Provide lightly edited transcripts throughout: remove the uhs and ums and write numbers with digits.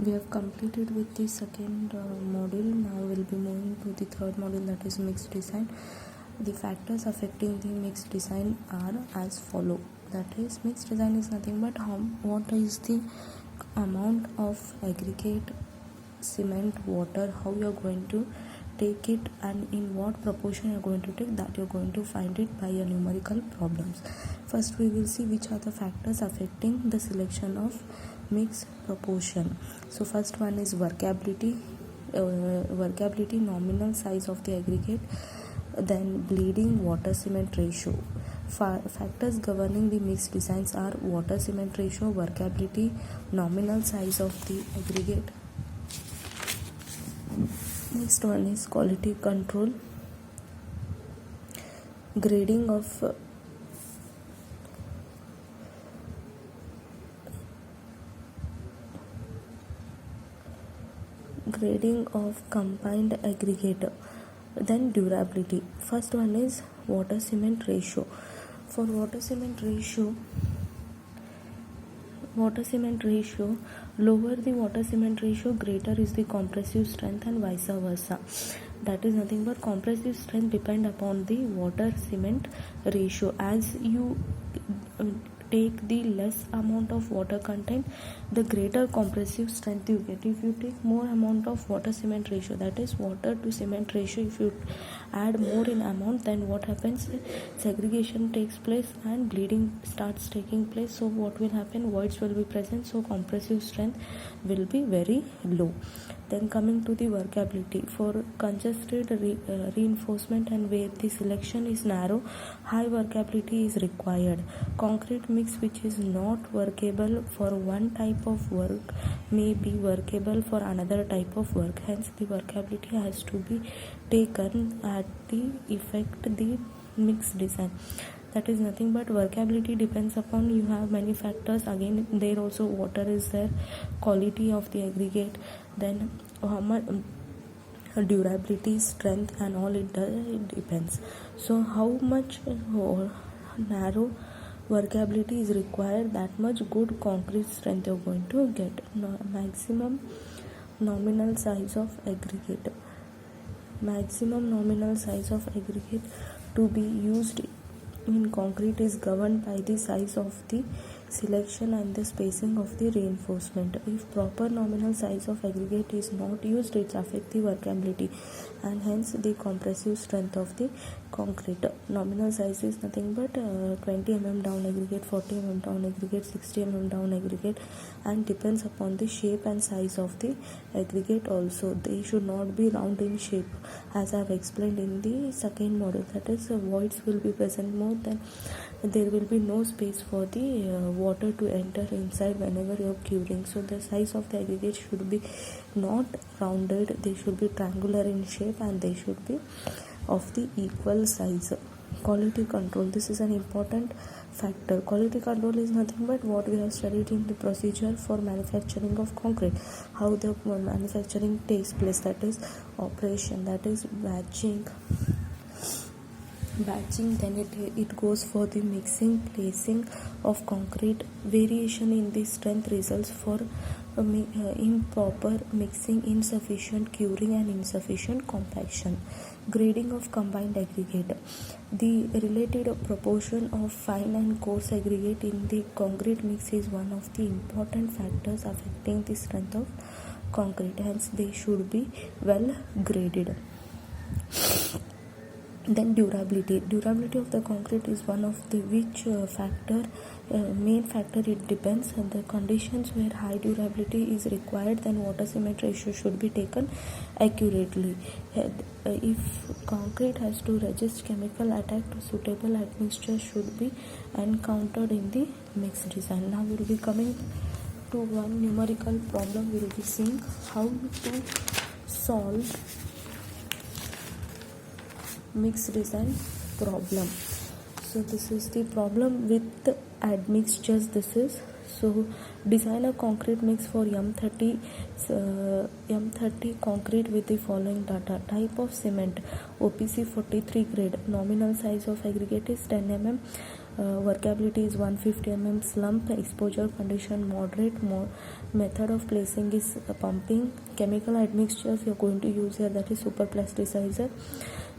We have completed with the second module. Now we'll be moving to the third module, that is mixed design. The factors affecting the mixed design are as follow. That is, mixed design is nothing but what is the amount of aggregate, cement, water, how you are going to take it and in what proportion you are going to take, that you are going to find it by your numerical problems. First we will see which are the factors affecting the selection of mixed proportion. So first one is workability, nominal size of the aggregate, then bleeding, water cement ratio. Factors governing the mixed designs are water cement ratio, workability, nominal size of the aggregate. Next one is quality control, grading of combined aggregate. Then durability. First one is water cement ratio. For water cement ratio, lower the water cement ratio, greater is the compressive strength and vice versa. That is nothing but compressive strength depend upon the water cement ratio. As you take the less amount of water content, the greater compressive strength you get. If you take more amount of water cement ratio, that is water to cement ratio, if you add more in amount, then what happens? Segregation takes place and bleeding starts taking place. So what will happen? Voids will be present, so compressive strength will be very low. Then coming to the workability, for congested reinforcement and where the selection is narrow, high workability is required. Concrete mix which is not workable for one type of work may be workable for another type of work. Hence the workability has to be taken at the effect the mixed design. That is nothing but workability depends upon, you have many factors. Again there also water is there, quality of the aggregate, then how much durability, strength and all it depends. So how much narrow workability is required, that much good concrete strength you are going to get. Maximum nominal size of aggregate. Maximum nominal size of aggregate to be used in concrete is governed by the size of the selection and the spacing of the reinforcement. If proper nominal size of aggregate is not used, it affects the workability and hence the compressive strength of the concrete. Nominal size is nothing but 20 mm down aggregate, 40 mm down aggregate, 60 mm down aggregate, and depends upon the shape and size of the aggregate also. They should not be round in shape, as I have explained in the second model. That is, voids will be present more, than there will be no space for the water to enter inside whenever you are curing. So the size of the aggregate should be not rounded, they should be triangular in shape and they should be of the equal size. Quality control, this is an important factor. Quality control is nothing but what we have studied in the procedure for manufacturing of concrete, how the manufacturing takes place, that is operation, that is batching, then it goes for the mixing, placing of concrete. Variation in the strength results for improper mixing, insufficient curing and insufficient compaction. Grading of combined aggregate, the related proportion of fine and coarse aggregate in the concrete mix is one of the important factors affecting the strength of concrete, hence they should be well graded. Then durability of the concrete is one of the which main factor. It depends on the conditions where high durability is required, then water cement ratio should be taken accurately. If concrete has to resist chemical attack, suitable admixture should be encountered in the mixed design. Now we will be coming to one numerical problem. We will be seeing how to solve mixed design problem. So this is the problem with admixtures. This is, so design a concrete mix for M30 concrete with the following data. Type of cement OPC 43 grade, nominal size of aggregate is 10 mm, Workability is 150 mm slump. Exposure condition moderate. Method of placing is pumping. Chemical admixtures you are going to use here, that is super plasticizer.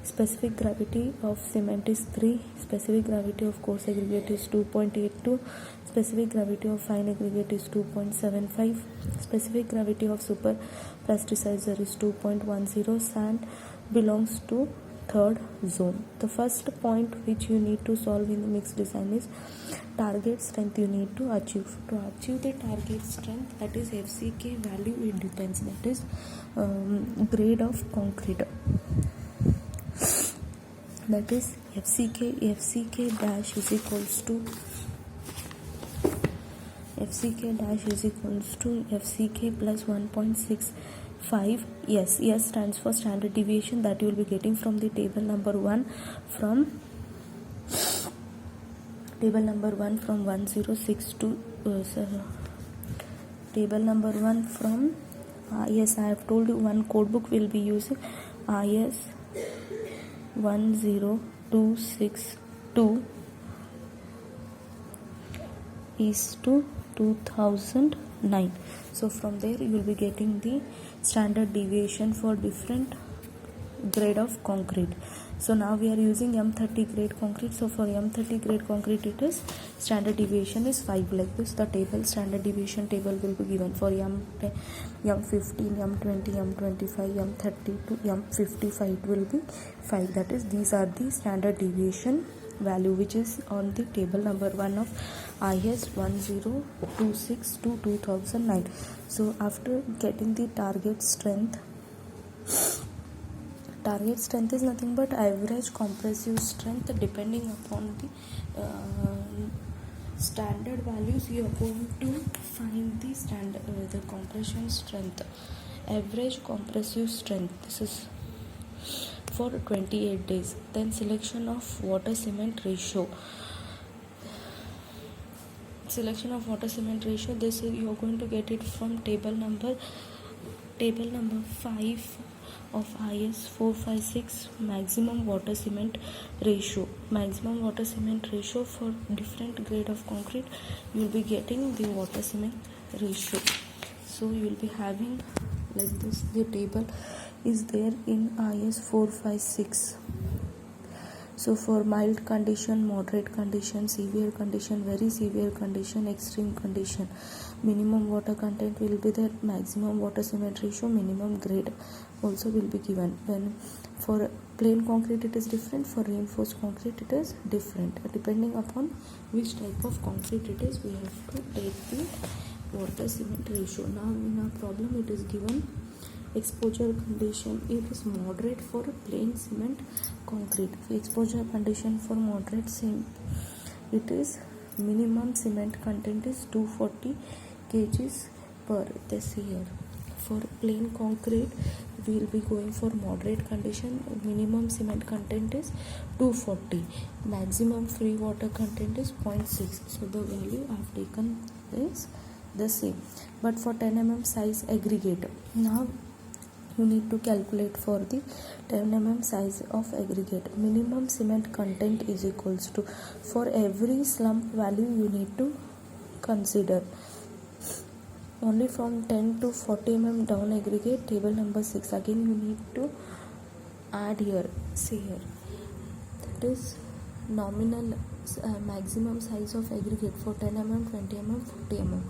Specific gravity of cement is 3. Specific gravity of coarse aggregate is 2.82. Specific gravity of fine aggregate is 2.75. Specific gravity of super plasticizer is 2.10. Sand belongs to third zone. The first point which you need to solve in the mixed design is target strength you need to achieve. To achieve the target strength, that is FCK value, it depends, that is grade of concrete, that is FCK dash is equals to FCK plus 1.65. yes stands for standard deviation, that you will be getting from the table number 1 from 1062 table number 1 from yes, I have told you one code book will be using IS 10262 is to 2009. So from there you will be getting the standard deviation for different grade of concrete. So now we are using M30 grade concrete. So for M30 grade concrete, it is standard deviation is 5, like this. The table, standard deviation table will be given for M10, M15, M20, M25, M30 to M55, it will be 5. That is, these are the standard deviation value which is on the table number 1 of IS 1026 to 2009. So after getting the target strength is nothing but average compressive strength. Depending upon the standard values, you are going to find the the compression strength, average compressive strength. This is for 28 days. Then selection of water cement ratio. This is you are going to get it from table number 5 of IS 456, maximum water cement ratio. Maximum water cement ratio for different grade of concrete, you will be getting the water cement ratio. So you will be having like this, the table is there in IS 456. So for mild condition, moderate condition, severe condition, very severe condition, extreme condition, minimum water content will be there, maximum water cement ratio, minimum grade also will be given. When for plain concrete it is different, for reinforced concrete it is different. Depending upon which type of concrete it is, we have to take the water cement ratio. Now in our problem it is given exposure condition, it is moderate for plain cement concrete. Exposure condition for moderate cement, it is minimum cement content is 240 kgs per this year. For plain concrete we will be going for moderate condition, minimum cement content is 240, maximum free water content is 0.6. so the value I have taken is the same. But for 10 mm size aggregate, now you need to calculate for the 10 mm size of aggregate. Minimum cement content is equals to, for every slump value you need to consider only from 10 to 40 mm down aggregate, table number 6. Again you need to add here, see here, that is nominal maximum size of aggregate for 10 mm, 20 mm, 40 mm.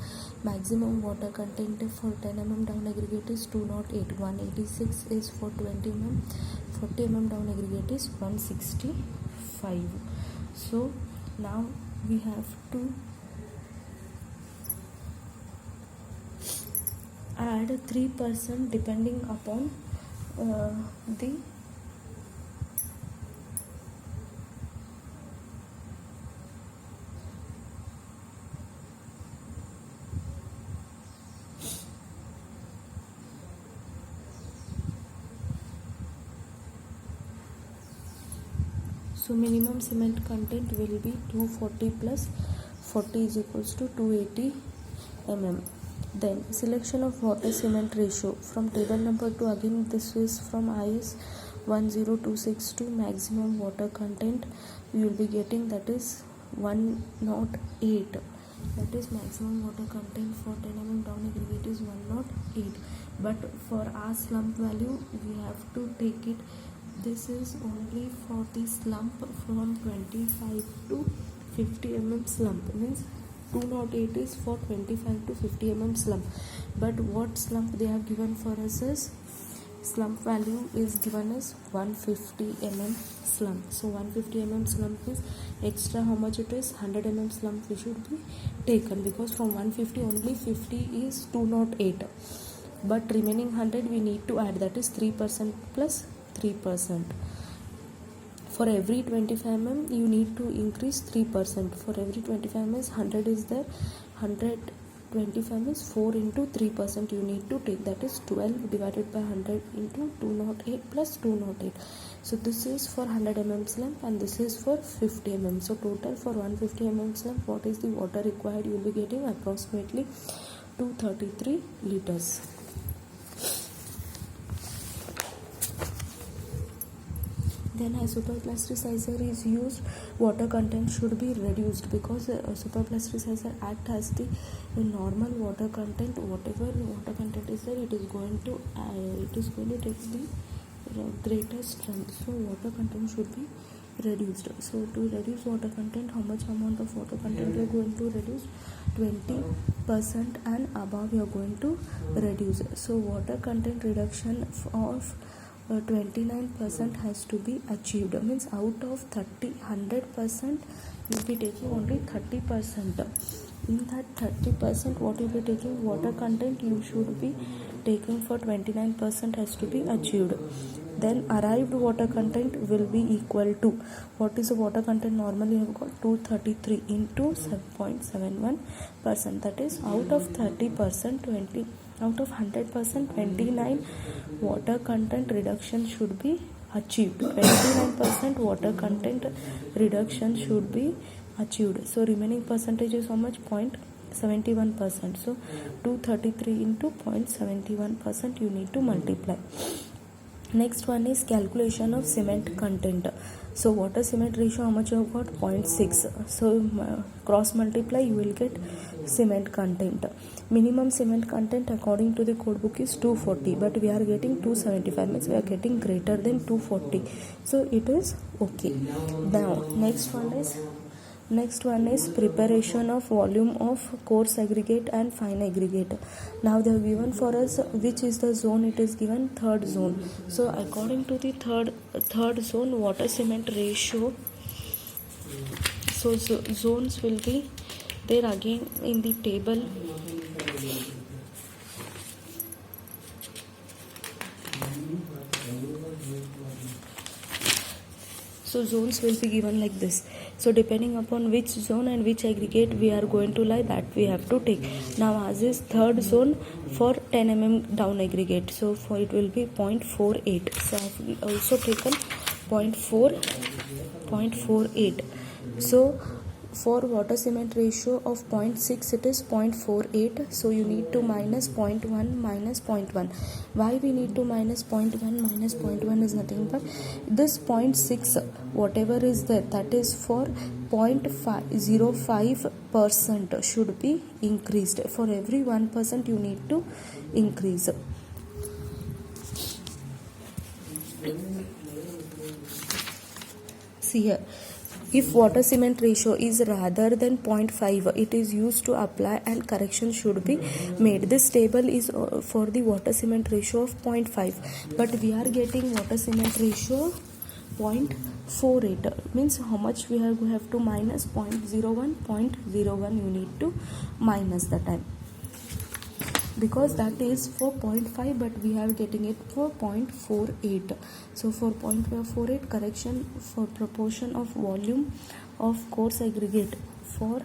Maximum water content for 10 mm down aggregate is 208, 186 is for 20 mm, 40 mm down aggregate is 165. So now we have to add 3% depending upon the so minimum cement content will be 240 plus 40 is equals to 280 mm. Then selection of water cement ratio from table number 2. Again this is from IS 10262, maximum water content you will be getting, that is 108. That is maximum water content for 10 mm down aggregate is 108. But for our slump value, we have to take it. This is only for the slump from 25 to 50 mm slump. Means 208 is for 25 to 50 mm slump. But what slump they have given for us is slump value is given as 150 mm slump. So 150 mm slump is extra. How much it is? 100 mm slump we should be taken, because from 150 only 50 is 208, but remaining 100 we need to add, that is 3% plus 3%. For every 25 mm you need to increase 3%. For every 25 mm 100 is there, 125 is 4 into 3% you need to take, that is 12 divided by 100 into 208 plus 208. So this is for 100 mm slump and this is for 50 mm. So total for 150 mm slump, what is the water required? You will be getting approximately 233 liters. Then as superplasticizer is used, water content should be reduced, because superplasticizer act as the normal water content. Whatever water content is there, it is going to take the greater strength. So water content should be reduced. So to reduce water content, how much amount of water content you are going to reduce? 20% and above you are going to reduce. So water content reduction of 29% has to be achieved. Means out of 100% you will be taking only 30%. In that 30%, what you will be taking? Water content you should be taking for 29% has to be achieved. Then arrived water content will be equal to, what is the water content? Normally you have got 233 into 7.71%. That is out of 30%, out of 100%, 29 water content reduction should be achieved. 29% water content reduction should be achieved. So remaining percentage is how much? 0.71%. So 233 into 0.71% you need to multiply. Next one is calculation of cement content. So water cement ratio, how much you have got? 0.6. So cross multiply, you will get cement content. Minimum cement content according to the code book is 240, but we are getting 275, means we are getting greater than 240. So it is okay. Now next one is preparation of volume of coarse aggregate and fine aggregate. Now they have given for us which is the zone. It is given third zone. So according to the third zone, water cement ratio, so zones will be there again in the table. So zones will be given like this. So depending upon which zone and which aggregate we are going to lie, that we have to take. Now as is third zone for 10 mm down aggregate, so for it will be 0.48. So I have also taken 0.48. So for water cement ratio of 0.6 it is 0.48. So you need to minus 0.1 minus 0.1. Why we need to minus 0.1 minus 0.1 is nothing but this 0.6 whatever is there, that is for 0.05% should be increased. For every 1% you need to increase. See here, if water cement ratio is rather than 0.5, it is used to apply and correction should be made. This table is for the water cement ratio of 0.5, but we are getting water cement ratio 0.48. Means how much we have to minus? 0.01. 0.01 you need to minus the time, because that is for 0.5, but we are getting it for 0.48. So for 0.48 correction for proportion of volume of coarse aggregate for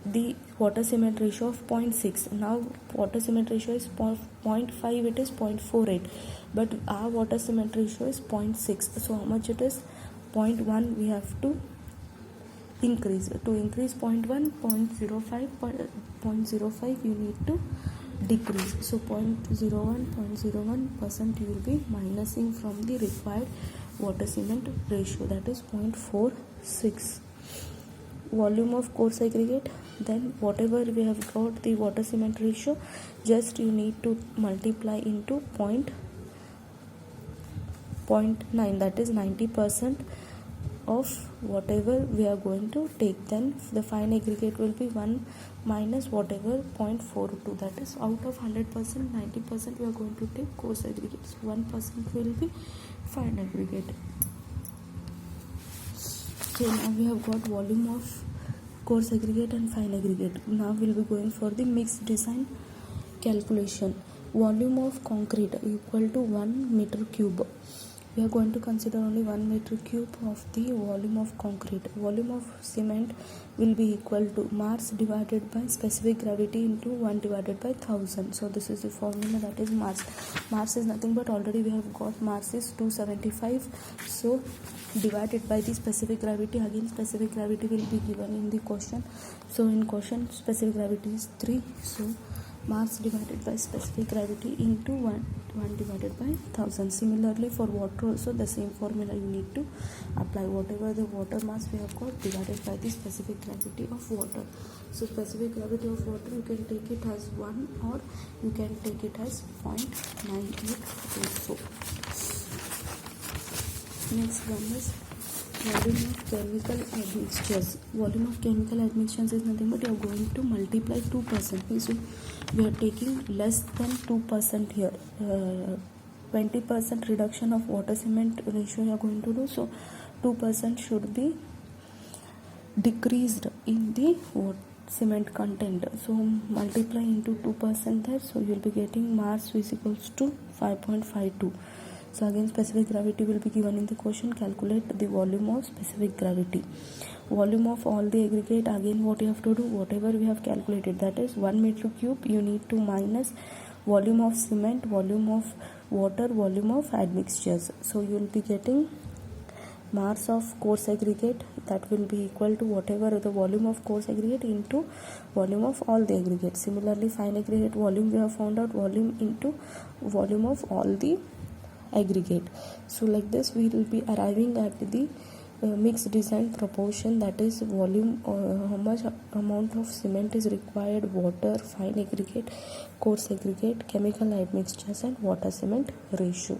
the water cement ratio of 0.6. Now water cement ratio is 0.5, it is 0.48, but our water cement ratio is 0.6. So how much it is? 0.1 we have to increase. To increase 0.1, 0.05 you need to decrease. So 0.01% you will be minusing from the required water cement ratio, that is 0.46. volume of coarse aggregate, then whatever we have got the water cement ratio, just you need to multiply into 0.9, that is 90% of whatever we are going to take. Then the fine aggregate will be 1 minus whatever 0.42, that is out of 100%, 90% we are going to take coarse aggregates, 1% will be fine aggregate. So now we have got volume of coarse aggregate and fine aggregate. Now we'll be going for the mixed design calculation. Volume of concrete equal to 1 meter cube. We are going to consider only 1 meter cube of the volume of concrete. Volume of cement will be equal to mass divided by specific gravity into 1 divided by 1000. So this is the formula, that is mass. Mass is nothing but, already we have got mass is 275. So divided by the specific gravity, again specific gravity will be given in the question. So in question specific gravity is 3. So mass divided by specific gravity into 1 divided by 1000. Similarly for water also the same formula you need to apply. Whatever the water mass we have got divided by the specific gravity of water. So specific gravity of water, you can take it as 1 or you can take it as 0.98 also. Next one is volume of chemical admixtures. Volume of chemical admixtures is nothing but you are going to multiply 2%. So we are taking less than 2% here. 20% reduction of water cement ratio you are going to do. So 2% should be decreased in the cement content. So multiply into 2% there. So you will be getting mass is equals to 5.52. So again specific gravity will be given in the question. Calculate the volume of specific gravity. Volume of all the aggregate, again what you have to do, whatever we have calculated, that is 1 meter cube, you need to minus volume of cement, volume of water, volume of admixtures. So you will be getting mass of coarse aggregate, that will be equal to whatever the volume of coarse aggregate into volume of all the aggregate. Similarly fine aggregate volume we have found out, volume into volume of all the aggregate. So like this we will be arriving at the mixed design proportion, that is volume, how much amount of cement is required, water, fine aggregate, coarse aggregate, chemical admixtures and water cement ratio.